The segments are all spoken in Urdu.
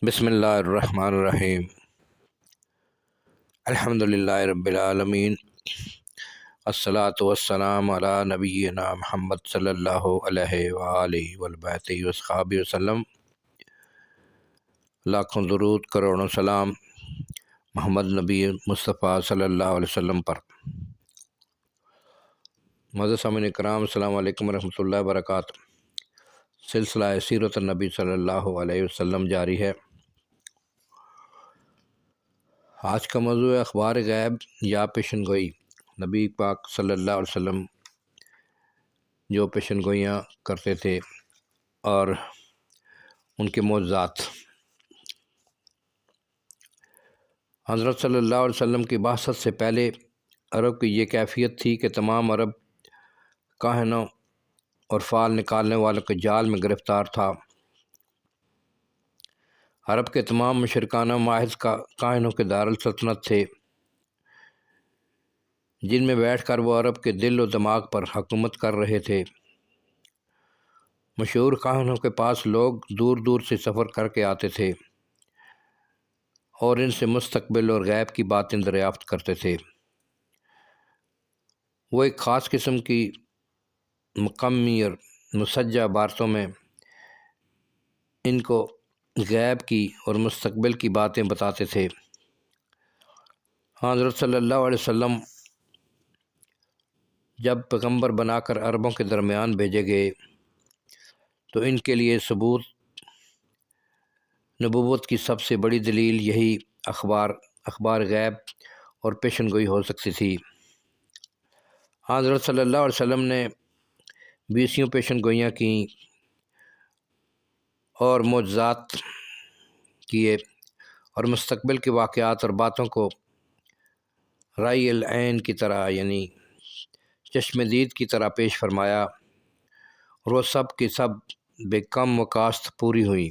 بسم اللہ الرحمن الرحیم الحمد للہ رب العالمین الصلاۃ والسلام علی نبینا محمد صلی اللہ علیہ وآلہ وبیت واصحابہ وسلم۔ لاکھوں درود کروڑوں سلام محمد نبی مصطفیٰ صلی اللہ علیہ وسلم پر۔ معزز سامعین کرام، السلام علیکم ورحمۃ اللہ وبرکاتہ۔ سلسلہ سیرت النبی صلی اللہ علیہ وسلم جاری ہے۔ آج کا موضوع ہے اخبار غیب یا پیشن گوئی۔ نبی پاک صلی اللہ علیہ وسلم جو پیشن گوئیاں کرتے تھے اور ان کے معجزات۔ حضرت صلی اللہ علیہ وسلم کی بعثت سے پہلے عرب کی یہ کیفیت تھی کہ تمام عرب کاہنوں اور فال نکالنے والوں کے جال میں گرفتار تھا۔ عرب کے تمام مشرکانہ معاہد کاہنوں کے دارالسلطنت تھے، جن میں بیٹھ کر وہ عرب کے دل و دماغ پر حکومت کر رہے تھے۔ مشہور کاہنوں کے پاس لوگ دور دور سے سفر کر کے آتے تھے اور ان سے مستقبل اور غیب کی باتیں دریافت کرتے تھے۔ وہ ایک خاص قسم کی مقمی اور مسجع باتوں میں ان کو غیب کی اور مستقبل کی باتیں بتاتے تھے۔ حضرت صلی اللہ علیہ وسلم جب پیغمبر بنا کر عربوں کے درمیان بھیجے گئے تو ان کے لیے ثبوت نبوت کی سب سے بڑی دلیل یہی اخبار غیب اور پیشن گوئی ہو سکتی تھی۔ حضرت صلی اللہ علیہ وسلم نے 20 پیشن گوئیاں کیں اور معجزات کیے اور مستقبل کے واقعات اور باتوں کو رائے العین کی طرح یعنی چشم دید کی طرح پیش فرمایا، اور وہ سب کی سب بے کم و کاست پوری ہوئیں۔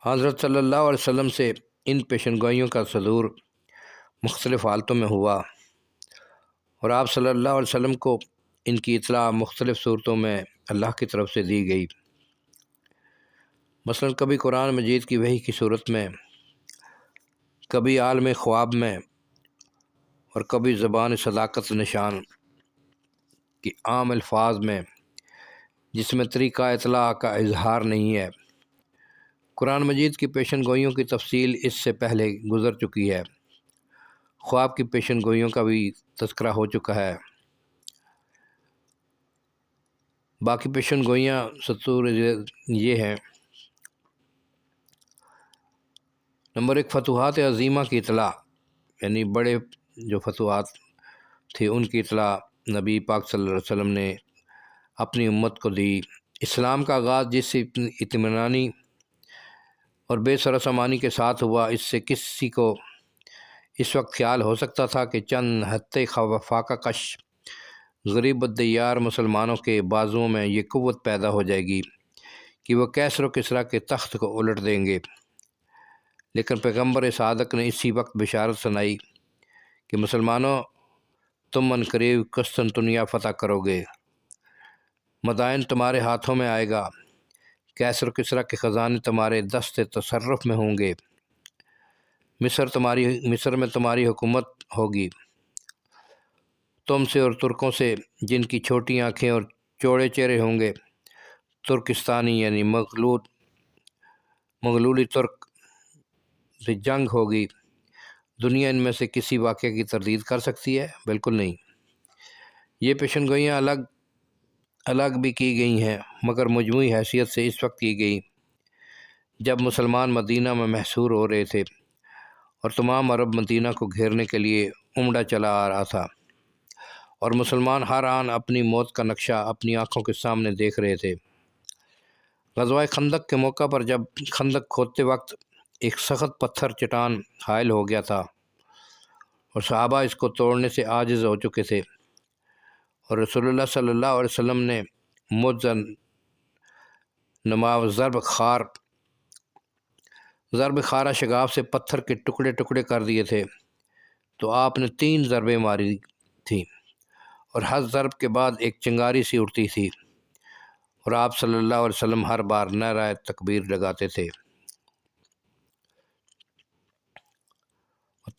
حضرت صلی اللہ علیہ وسلم سے ان پیشن گوئیوں کا صدور مختلف حالتوں میں ہوا، اور آپ صلی اللہ علیہ وسلم کو ان کی اطلاع مختلف صورتوں میں اللہ کی طرف سے دی گئی۔ مثلاً کبھی قرآن مجید کی وحی کی صورت میں، کبھی عالم خواب میں، اور کبھی زبان صداقت نشان کی عام الفاظ میں جس میں طریقہ اطلاع کا اظہار نہیں ہے۔ قرآن مجید کی پیشن گوئیوں کی تفصیل اس سے پہلے گزر چکی ہے۔ خواب کی پیشن گوئیوں کا بھی تذکرہ ہو چکا ہے۔ باقی پیشن گوئیاں سطور یہ ہیں: نمبر 1، فتوحات عظیمہ کی اطلاع، یعنی بڑے جو فتوحات تھے ان کی اطلاع نبی پاک صلی اللہ علیہ وسلم نے اپنی امت کو دی۔ اسلام کا آغاز جس اطمینانی اور بے سر و سامانی کے ساتھ ہوا، اس سے کسی کو اس وقت خیال ہو سکتا تھا کہ چند ہتے فاقہ کش غریب الدیار مسلمانوں کے بازوؤں میں یہ قوت پیدا ہو جائے گی کہ وہ کیسر و کسریٰ کے تخت کو الٹ دیں گے۔ لیکن پیغمبر صادق نے اسی وقت بشارت سنائی کہ مسلمانوں، تم عنقریب قسطنطنیہ فتح کرو گے، مدائن تمہارے ہاتھوں میں آئے گا، کیسر و کسریٰ کے خزانے تمہارے دست تصرف میں ہوں گے، مصر میں تمہاری حکومت ہوگی، تم سے اور ترکوں سے جن کی چھوٹی آنکھیں اور چوڑے چہرے ہوں گے، ترکستانی یعنی مغلولی ترک سے جنگ ہوگی۔ دنیا ان میں سے کسی واقعے کی تردید کر سکتی ہے؟ بالکل نہیں۔ یہ پیشن گوئیاں الگ بھی کی گئی ہیں، مگر مجموعی حیثیت سے اس وقت کی گئی جب مسلمان مدینہ میں محصور ہو رہے تھے اور تمام عرب مدینہ کو گھیرنے کے لیے عمڈہ چلا آ رہا تھا، اور مسلمان ہر آن اپنی موت کا نقشہ اپنی آنکھوں کے سامنے دیکھ رہے تھے۔ غزوہ خندق کے موقع پر جب خندق کھودتے وقت ایک سخت پتھر چٹان حائل ہو گیا تھا اور صحابہ اس کو توڑنے سے عاجز ہو چکے تھے، اور رسول اللہ صلی اللہ علیہ وسلم نے معجزہ نما ضرب خارہ شگاف سے پتھر کے ٹکڑے ٹکڑے کر دیے تھے، تو آپ نے 3 ضربیں ماری تھیں، اور ہر ضرب کے بعد ایک چنگاری سی اٹھتی تھی، اور آپ صلی اللہ علیہ وسلم ہر بار نعرہ تکبیر لگاتے تھے۔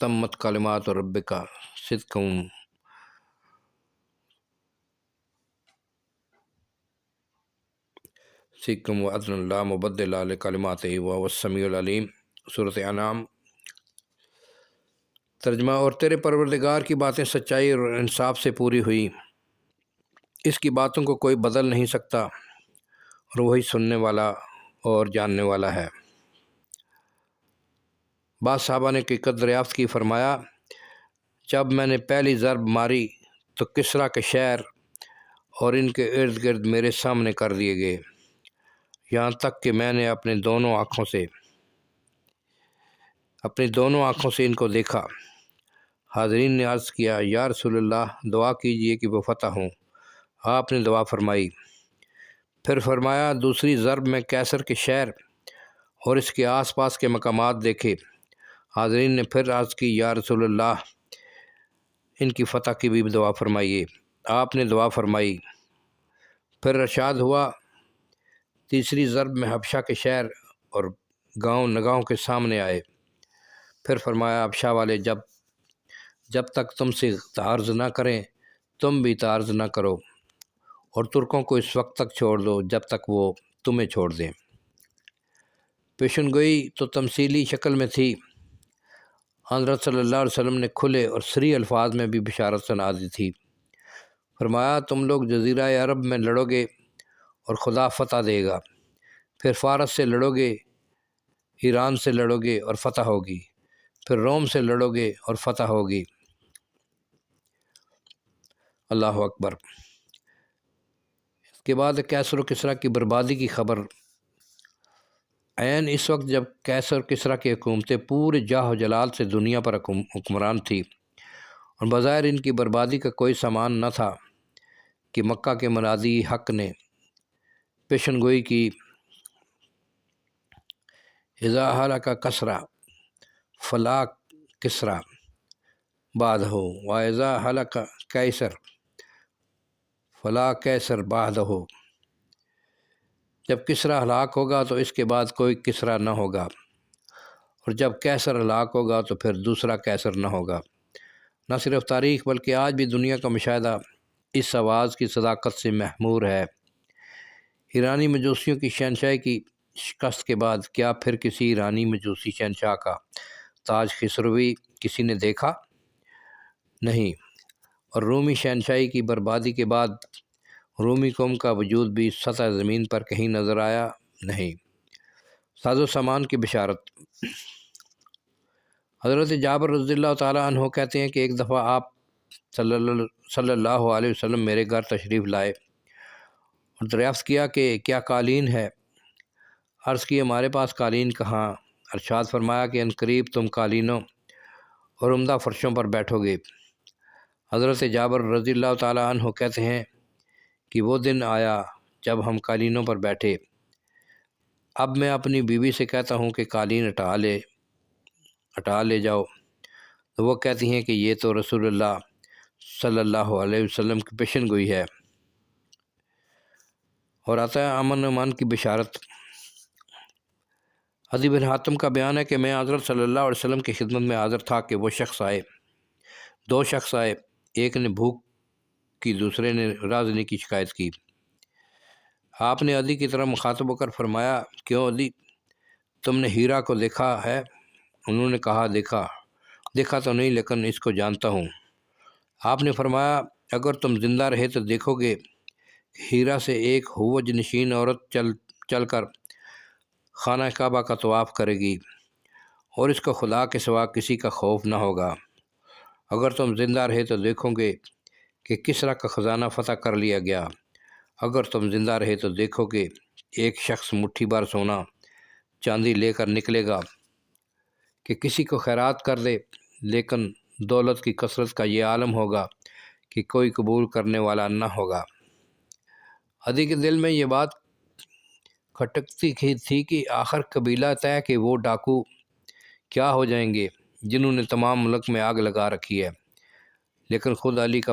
تمت کلمات ربک صدقا وعدلا لا مبدل لکلماتہ وہو السمیع العلیم۔ سورۃ انعام۔ ترجمہ: اور تیرے پروردگار کی باتیں سچائی اور انصاف سے پوری ہوئی، اس کی باتوں کو کوئی بدل نہیں سکتا، اور وہی سننے والا اور جاننے والا ہے۔ بعض صحابہ نے حقیقت دریافت کی، فرمایا جب میں نے پہلی ضرب ماری تو کسریٰ کے شہر اور ان کے ارد گرد میرے سامنے کر دیے گئے، یہاں تک کہ میں نے اپنی دونوں آنکھوں سے ان کو دیکھا۔ حاضرین نے عرض کیا، یا رسول اللہ، دعا کیجئے کہ وہ فتح ہوں۔ آپ نے دعا فرمائی۔ پھر فرمایا دوسری ضرب میں کیسر کے شہر اور اس کے آس پاس کے مقامات دیکھے۔ حاضرین نے پھر عرض کی، یا رسول اللہ، ان کی فتح کی بھی دعا فرمائیے۔ آپ نے دعا فرمائی۔ پھر ارشاد ہوا، تیسری ضرب میں حبشہ کے شہر اور گاؤں نگاہوں کے سامنے آئے۔ پھر فرمایا حبشہ والے جب تک تم سے تعارض نہ کریں تم بھی تعارض نہ کرو، اور ترکوں کو اس وقت تک چھوڑ دو جب تک وہ تمہیں چھوڑ دیں۔ پیشن گوئی تو تمثیلی شکل میں تھی۔ حضرت صلی اللہ علیہ وسلم نے کھلے اور صریح الفاظ میں بھی بشارت سنا دی تھی۔ فرمایا تم لوگ جزیرہ عرب میں لڑو گے اور خدا فتح دے گا، پھر فارس سے لڑو گے، ایران سے لڑو گے اور فتح ہوگی، پھر روم سے لڑو گے اور فتح ہوگی۔ اللہ اکبر۔ اس کے بعد کیسر و کسریٰ کی بربادی کی خبر۔ عین اس وقت جب کیسر و کسریٰ کی حکومتیں پورے جاہ و جلال سے دنیا پر حکمران تھی، اور بظاہر ان کی بربادی کا کوئی سامان نہ تھا، کہ مکہ کے منادی حق نے پیشن گوئی کی، اذا ہلک کسریٰ فلا کسریٰ بعدہ واذا ہلک قیصر فلا قیصر بعدہ۔ جب کسریٰ ہلاک ہوگا تو اس کے بعد کوئی کسریٰ نہ ہوگا، اور جب قیصر ہلاک ہوگا تو پھر دوسرا قیصر نہ ہوگا۔ نہ صرف تاریخ بلکہ آج بھی دنیا کا مشاہدہ اس آواز کی صداقت سے محمور ہے۔ ایرانی مجوسیوں کی شہنشاہی کی شکست کے بعد کیا پھر کسی ایرانی مجوسی شہنشاہ کا تاج خسروی کسی نے دیکھا؟ نہیں۔ اور رومی شہنشاہی کی بربادی کے بعد رومی قوم کا وجود بھی سطح زمین پر کہیں نظر آیا نہیں۔ ساز و سامان کی بشارت۔ حضرت جابر رضی اللہ تعالیٰ عنہ کہتے ہیں کہ ایک دفعہ آپ صلی اللہ علیہ وسلم میرے گھر تشریف لائے اور دریافت کیا کہ کیا قالین ہے؟ عرض کی ہمارے پاس قالین کہاں؟ ارشاد فرمایا کہ عنقریب تم قالینوں اور عمدہ فرشوں پر بیٹھو گے۔ حضرت جابر رضی اللہ تعالیٰ عنہ کہتے ہیں کہ وہ دن آیا جب ہم قالینوں پر بیٹھے۔ اب میں اپنی بیوی سے کہتا ہوں کہ قالین ہٹا لے جاؤ، تو وہ کہتی ہیں کہ یہ تو رسول اللہ صلی اللہ علیہ وسلم کی پیشن گوئی ہے۔ اور آتا ہے امن و امان کی بشارت۔ عدی بن حاتم کا بیان ہے کہ میں حضرت صلی اللہ علیہ وسلم کی خدمت میں حاضر تھا کہ وہ دو شخص آئے، ایک نے بھوک کی، دوسرے نے رازنی کی شکایت کی۔ آپ نے عدی کی طرف مخاطب ہو کر فرمایا، کیوں عدی، تم نے ہیرا کو دیکھا ہے؟ انہوں نے کہا، دیکھا تو نہیں لیکن اس کو جانتا ہوں۔ آپ نے فرمایا، اگر تم زندہ رہے تو دیکھو گے ہیرا سے ایک ہوج نشین عورت چل کر خانہ کعبہ کا طواف کرے گی، اور اس کو خدا کے سوا کسی کا خوف نہ ہوگا۔ اگر تم زندہ رہے تو دیکھو گے کہ کسریٰ کا خزانہ فتح کر لیا گیا۔ اگر تم زندہ رہے تو دیکھو کہ ایک شخص مٹھی بھر سونا چاندی لے کر نکلے گا کہ کسی کو خیرات کر دے، لیکن دولت کی کثرت کا یہ عالم ہوگا کہ کوئی قبول کرنے والا نہ ہوگا۔ عدی کے دل میں یہ بات کھٹکتی تھی کہ آخر قبیلہ طے کہ وہ ڈاکو کیا ہو جائیں گے جنہوں نے تمام ملک میں آگ لگا رکھی ہے، لیکن خود عدی کا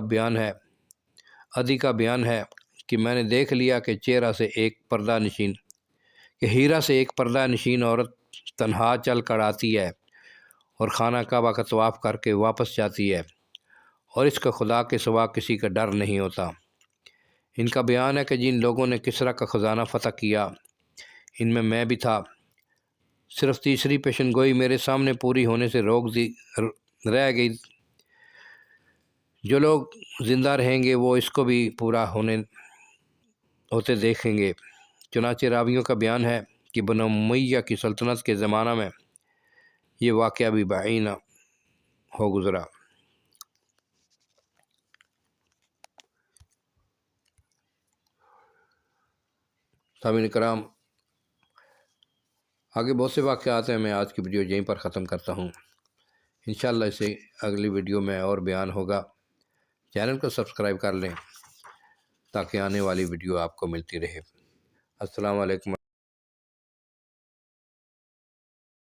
بیان ہے کہ میں نے دیکھ لیا کہ ہیرا سے ایک پردہ نشین عورت تنہا چل کر آتی ہے اور خانہ کعبہ کا طواف کر کے واپس جاتی ہے، اور اس کا خدا کے سوا کسی کا ڈر نہیں ہوتا۔ ان کا بیان ہے کہ جن لوگوں نے کسریٰ کا خزانہ فتح کیا، ان میں بھی تھا، صرف تیسری پیشن گوئی میرے سامنے پوری ہونے سے رہ گئی۔ جو لوگ زندہ رہیں گے وہ اس کو بھی پورا ہوتے دیکھیں گے۔ چنانچہ راویوں کا بیان ہے کہ بنو امیہ کی سلطنت کے زمانہ میں یہ واقعہ بھی بعینہ ہو گزرا۔ سامعین کرام، آگے بہت سے واقعات ہیں، میں آج کی ویڈیو یہیں پر ختم کرتا ہوں۔ انشاءاللہ اسے اگلی ویڈیو میں اور بیان ہوگا۔ چینل کو سبسکرائب کر لیں تاکہ آنے والی ویڈیو آپ کو ملتی رہے۔ السلام علیکم۔